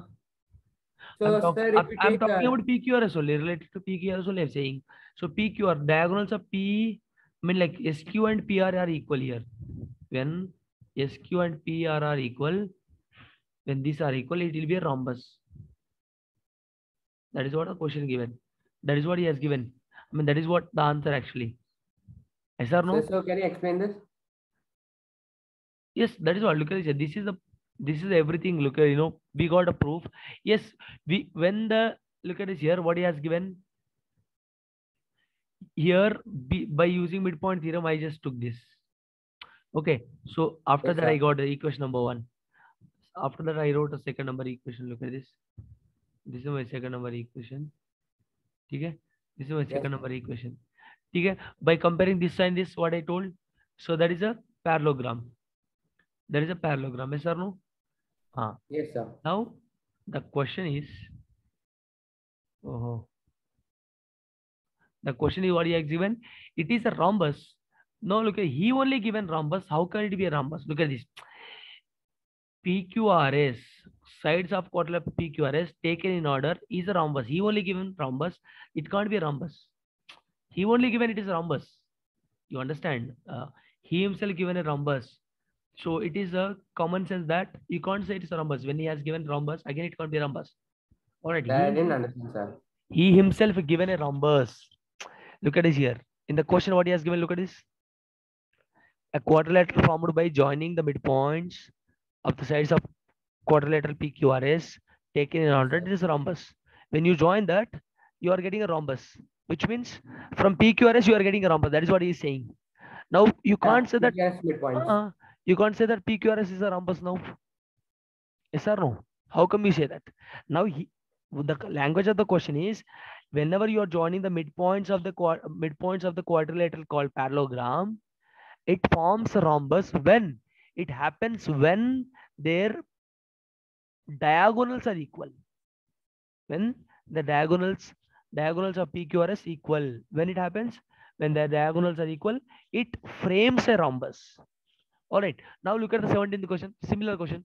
Speaker 2: So,
Speaker 3: I'm,
Speaker 2: sir, if you
Speaker 3: I'm
Speaker 2: take
Speaker 3: talking about PQRS only, related to PQRS only I'm saying. So PQR, diagonals of P, I mean like SQ and PR are equal here. When SQ and PR are equal, when these are equal, it will be a rhombus. That is what the question given. That is what he has given. I mean, that is what the answer actually. Yes or no?
Speaker 2: so can you explain this?
Speaker 3: Yes, that is what. Look at this. This is everything. Look at, we got a proof. Yes, look at this here. What he has given here by using midpoint theorem, I just took this. Okay. So after
Speaker 2: Yes,
Speaker 3: that,
Speaker 2: sir.
Speaker 3: I got the equation number 1. After that, I wrote a second number equation. Look at this. This is my second number equation. Okay. This is my second number equation. Okay. By comparing this and this, what I told. So that is a parallelogram. That is a parallelogram. Yes or no?
Speaker 2: Yes, sir.
Speaker 3: Now the question is, the question is what he has given. It is a rhombus. No, look at, he only given rhombus. How can it be a rhombus? Look at this. PQRS, sides of quadrilateral PQRS taken in order is a rhombus. He only given rhombus. It can't be a rhombus. He only given it is a rhombus. You understand? He himself given a rhombus. So it is a common sense that you can't say it is a rhombus. When he has given rhombus, again it can't be a rhombus. All right.
Speaker 2: I didn't understand, sir.
Speaker 3: He himself given a rhombus. Look at this here. In the question, what he has given, look at this. A quadrilateral formed by joining the midpoints of the sides of quadrilateral PQRS taken in order, it is a rhombus. When you join that, you are getting a rhombus, which means from PQRS you are getting a rhombus. That is what he is saying. Now you can't say that you can't say that PQRS is a rhombus now. Yes or no? How come you say that? Now the language of the question is, whenever you are joining the midpoints of the quadrilateral called parallelogram, it forms a rhombus when it happens when their diagonals are equal. When the diagonals of PQRS equal. When it happens, when the diagonals are equal, it frames a rhombus. All right. Now look at the 17th question. Similar question.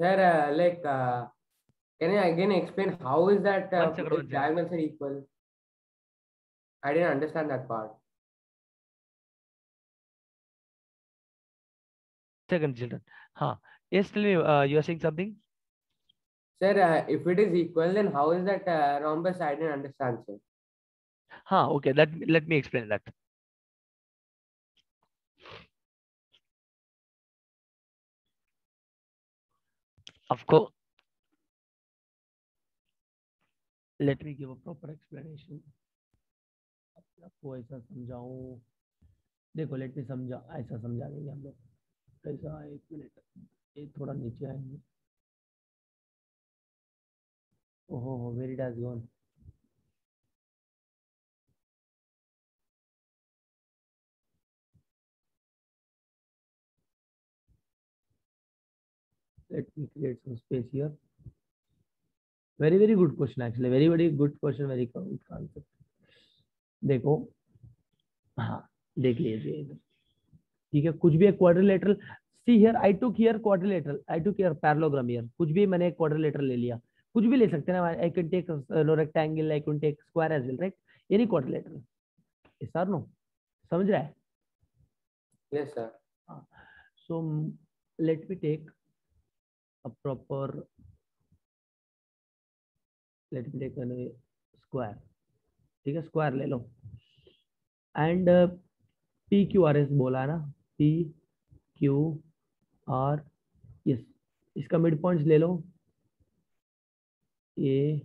Speaker 2: Sir, can you again explain how is that diagonals are equal? I didn't understand that part.
Speaker 3: Second, children. Yes, tell me, you are saying something?
Speaker 2: Sir, if it is equal, then how is that rhombus? I didn't understand, sir.
Speaker 3: Okay. Let me explain that. Of course. Let me give a proper explanation. आपको ऐसा समझाऊं, देखो let मी समझा, ऐसा समझा देंगे हम लोग. कैसा, एक मिनट, ये थोड़ा नीचे आएंगे. ओहो, where it has gone. Let me create some space here. Very good question actually. Very good question. Very good concept. देखो, देख लीजिए इधर. ठीक है, कुछ भी एक quadrilateral. See here, I took here quadrilateral. I took here parallelogram here. कुछ भी मैंने एक quadrilateral ले लिया. कुछ भी ले सकते हैं ना. I can take rectangle. I can take square as well, right? Any quadrilateral. Yes or no? समझ रहा है?
Speaker 2: Yes, sir.
Speaker 3: So let me take a proper. Let me take a square. ठीक है, स्क्वायर ले लो. एंड PQRS बोला ना, PQR. Yes, इसका mid points ले लो. A,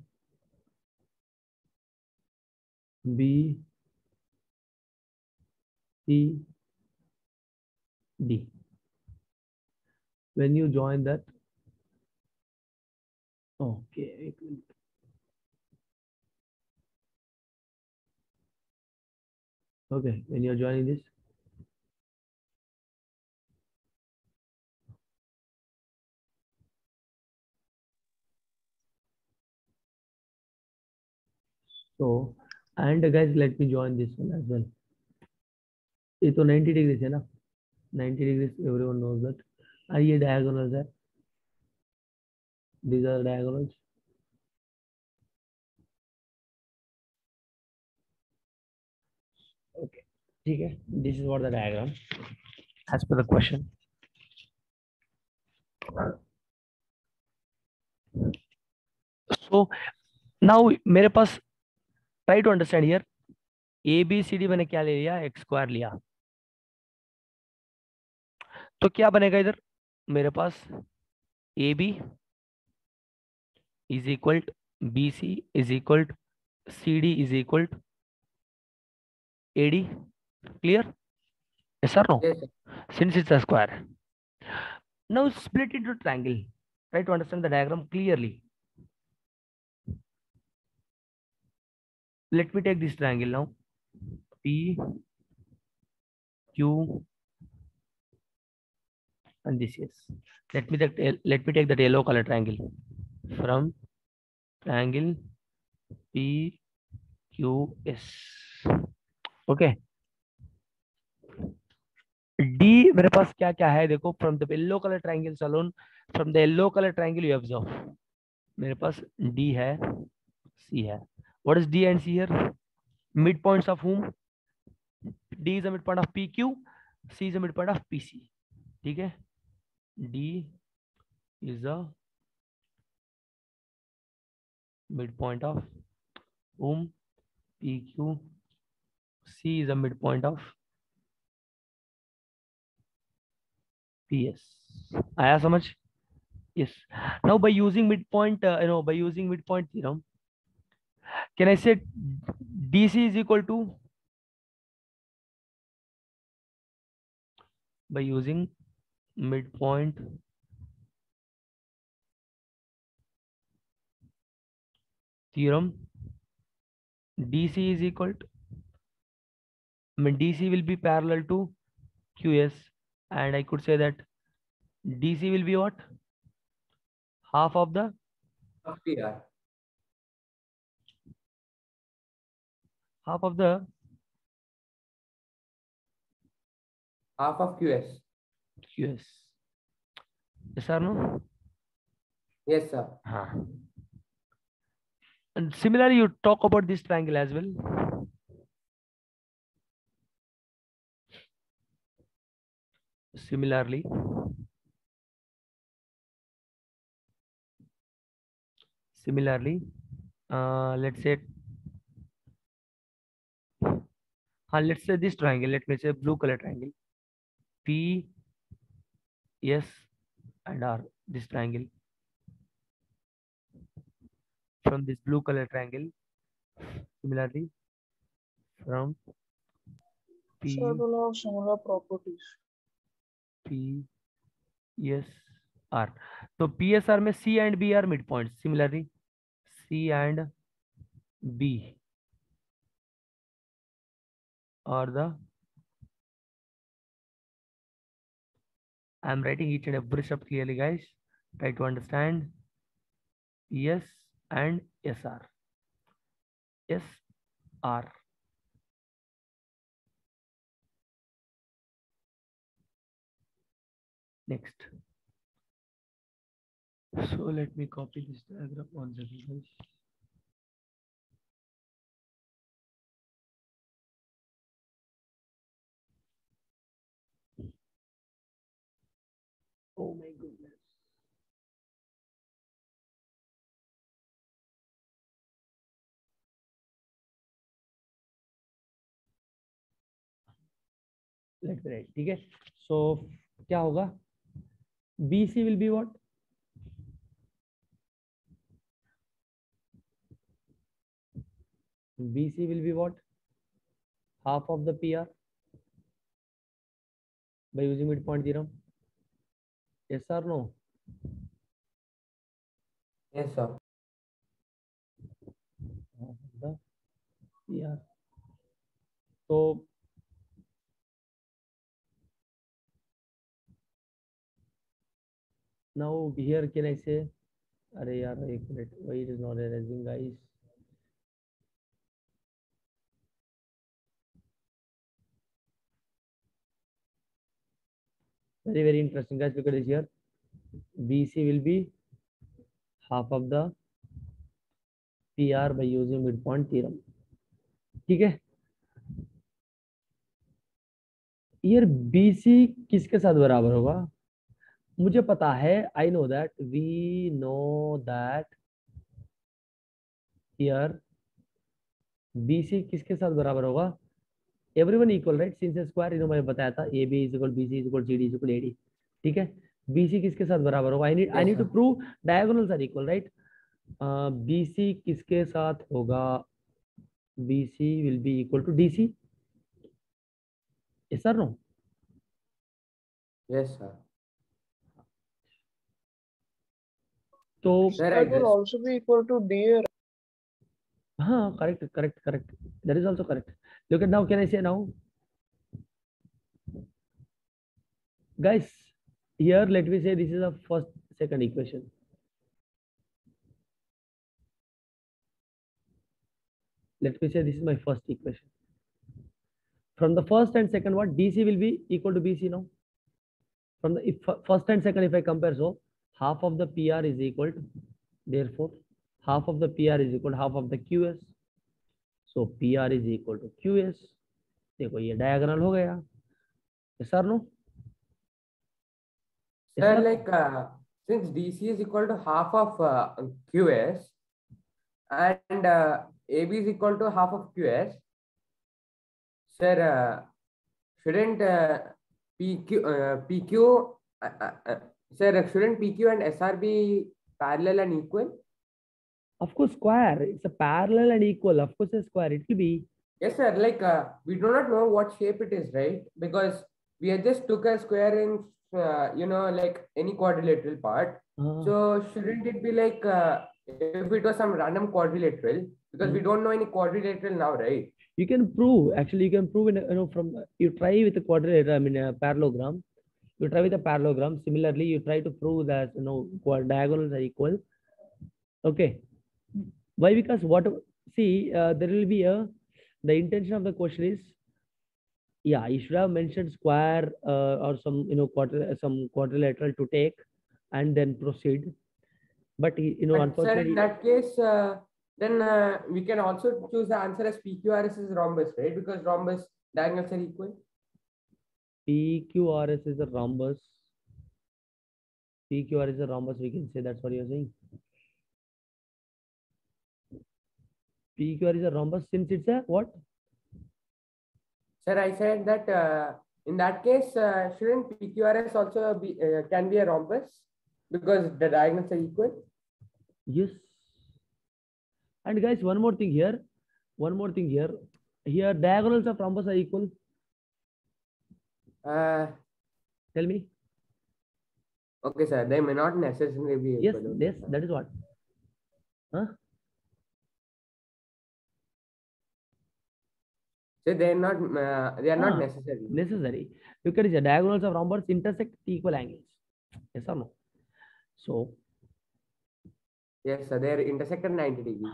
Speaker 3: B, C, D. When you join that, okay, एक minute. Okay, when you're joining this, So and guys, let me join this one as well. ये तो 90 degrees है ना, 90 degrees, everyone knows that. और ये diagonals है, these are diagonals. Okay, ठीक है, this is what the diagram as per the question. So now मेरे पास try to understand here, ABCD मैंने क्या ले लिया, x स्क्वायर लिया, तो क्या बनेगा इधर मेरे पास, AB is equal to BC is equal to CD is equal to AD. Clear? Yes or no?
Speaker 2: Yes, sir.
Speaker 3: Since it's a square. Now split into triangle. Try to understand the diagram clearly. Let me take this triangle now. P, Q, and this is. Let me take that yellow color triangle. From triangle P, Q, S. Okay. D मेरे पास क्या क्या है देखो, from the yellow colour triangle alone, from the yellow colour triangle you observe, मेरे पास D है, C है. What is D and C here? Midpoints of whom? D is a midpoint of PQ, C is a midpoint of PC. ठीक है, D is a midpoint of whom? PQ, C is a midpoint of PS. आया समझ? Yes. Now by using midpoint, by using midpoint theorem, can I say DC is equal to, by using midpoint theorem, DC is equal to, DC will be parallel to QS, and I could say that DC will be what? Half of the
Speaker 2: Of PR.
Speaker 3: half of the
Speaker 2: Half of QS.
Speaker 3: QS. Yes or no?
Speaker 2: Yes, sir.
Speaker 3: And similarly, you talk about this triangle as well. Similarly, let's say, let's say this triangle, let me say blue color triangle, P, S, and R, this triangle. From this blue color triangle, similarly, from P,
Speaker 8: So it will have similar properties.
Speaker 3: P, S, R. So PSR में C and B are midpoints. Similarly, C and B are the, I'm writing each and every step clearly, guys. Try to understand. S and SR. SR. Next. So let me copy this diagram on the guys. Oh my goodness. Let's write. ठीक है. So क्या होगा? BC will be what? BC will be what? Half of the PR by using midpoint theorem. Yes or no?
Speaker 2: Yes, sir.
Speaker 3: Half of the PR. So now here can I say, अरे यार एक minute, why it is not arising, guys? very interesting, guys. Look at this here. BC will be half of the PR by using midpoint theorem. ठीक है, ये BC किसके साथ बराबर होगा? मुझे पता है, I know that, we know that here BC किसके साथ बराबर होगा? Everyone equal, right? Since square, you know, मैंने बताया था AB is equal BC is equal CD is equal AD. ठीक है, BC किसके साथ बराबर होगा? I need to prove diagonals are equal, right? BC किसके साथ होगा? BC will be equal to DC. Yes or no?
Speaker 2: Yes, sir.
Speaker 3: So
Speaker 8: That will also be equal to DA.
Speaker 3: correct. That is also correct. Look at now. Can I say now? Guys, here let me say this is a second equation. Let me say this is my first equation. From the first and second one, DC will be equal to BC now. From the first and second, if I compare, so half of the PR is equal to, therefore half of the PR is equal to half of the QS. So PR is equal to QS. देखो ये diagonal हो गया. Yes or no?
Speaker 2: Sir, like since DC is equal to half of QS and AB is equal to half of QS, sir, shouldn't PQ, sir, shouldn't PQ and SR be parallel and equal?
Speaker 3: Of course, square. It's a parallel and equal. Of course, a square. It will be.
Speaker 2: Yes, sir. Like we do not know what shape it is, right? Because we just took a square in, you know, like any quadrilateral part. So shouldn't it be like if it was some random quadrilateral? Because we don't know any quadrilateral now, right?
Speaker 3: You can prove. Actually, you can prove in, you know, from you try with a quadrilateral. I mean, a parallelogram. You try with a parallelogram. Similarly, you try to prove that, you know, diagonals are equal. Okay. Why? Because what? See, there will be the intention of the question is, yeah, you should have mentioned square or some, you know, quadrilateral to take and then proceed. But you know, unfortunately,
Speaker 2: sir, in that case, then we can also choose the answer as PQRS is rhombus, right? Because rhombus diagonals are equal.
Speaker 3: PQRS is a rhombus. PQR is a rhombus. We can say that's what you're saying. PQR is a rhombus since it's a what?
Speaker 2: Sir, I said that in that case, shouldn't PQRS also be can be a rhombus because the diagonals are equal?
Speaker 3: Yes. And guys, one more thing here. Here, diagonals of rhombus are equal. Tell me.
Speaker 2: Okay, sir. They may not necessarily be equal.
Speaker 3: Yes, that is what. Huh?
Speaker 2: So they are not necessary.
Speaker 3: Necessary. Look at it. The diagonals of rhombus intersect equal angles. Yes or no? So.
Speaker 2: Yes, sir. They are intersected 90 degrees.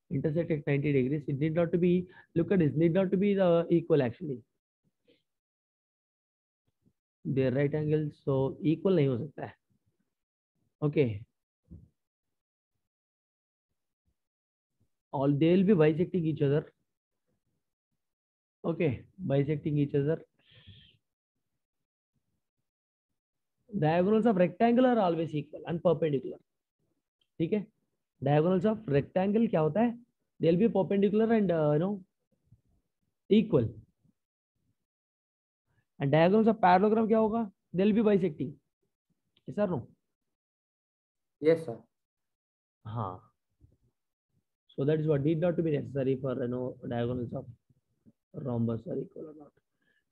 Speaker 3: Intersected 90 degrees. It need not to be. Look at this. Need not to be the equal actually. They are right angles, so equal नहीं हो सकता है. Okay. All they will be bisecting each other. Okay, bisecting each other. Diagonals of rectangle are always equal and perpendicular. ठीक है? Diagonals of rectangle क्या होता है? They'll be perpendicular and you know, equal. And diagonals of parallelogram क्या होगा? They'll be bisecting. Yes or no?
Speaker 2: Yes, sir.
Speaker 3: So that is what need not to be necessary for, you know, diagonals of rhombus are equal or not.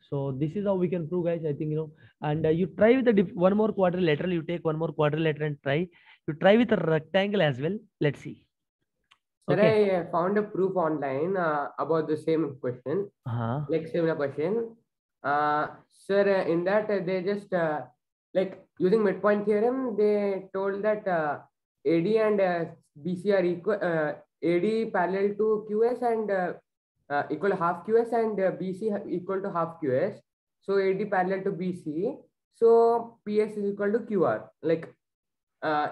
Speaker 3: So this is how we can prove, guys. I think, you know, and you try with the one more quadrilateral. You take one more quadrilateral and try. You try with a rectangle as well. Let's see.
Speaker 2: Sir, okay. I found a proof online about the same question. Like similar question. Sir, in that they just like using midpoint theorem, they told that AD and BC are equal. AD parallel to QS and equal to half QS and BC equal to half QS. So AD parallel to BC. So PS is equal to QR. Like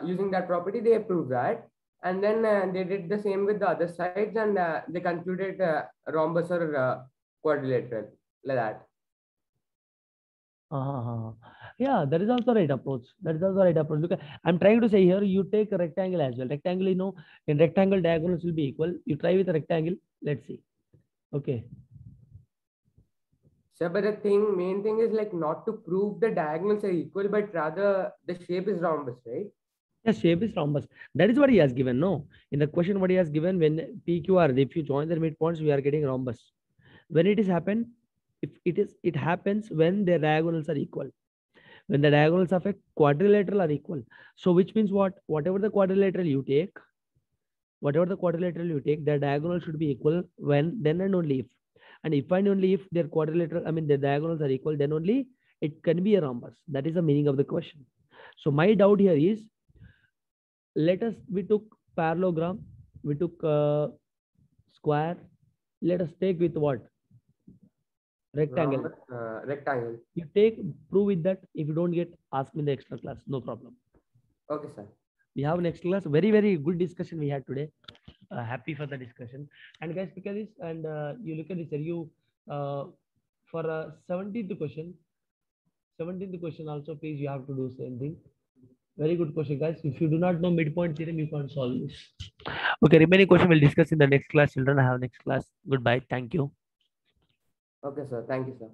Speaker 2: using that property, they proved that. And then they did the same with the other sides, and they concluded rhombus or quadrilateral like that.
Speaker 3: Yeah, that is also right approach. That is also right approach. Look, I'm trying to say here, you take a rectangle as well. Rectangle, you know, in rectangle diagonals will be equal. You try with a rectangle. Let's see. Okay.
Speaker 2: So, but the main thing is like not to prove the diagonals are equal, but rather the shape is rhombus, right?
Speaker 3: Yes, shape is rhombus. That is what he has given. No, in the question, what he has given, when PQR, if you join their midpoints, we are getting rhombus. When it is happened, if it happens when the diagonals are equal. When the diagonals of a quadrilateral are equal. So which means what? Whatever the quadrilateral you take, the diagonal should be equal when, then and only if. And if and only if their quadrilateral, I mean the diagonals are equal, then only it can be a rhombus. That is the meaning of the question. So my doubt here is, we took parallelogram, we took square. Let us take with what? Rectangle.
Speaker 2: Rectangle.
Speaker 3: You take, prove with that. If you don't get, ask me in the extra class. No problem.
Speaker 2: Okay, sir.
Speaker 3: We have next class. Very, very good discussion we had today. Happy for the discussion. And guys, look at this. And you look at this. You for 17th question. 17th question also, please, you have to do same thing. Very good question, guys. If you do not know midpoint theorem, you can't solve this. Okay, remaining question we'll discuss in the next class. Children, I have next class. Goodbye. Thank you.
Speaker 2: Okay, sir. Thank you, sir.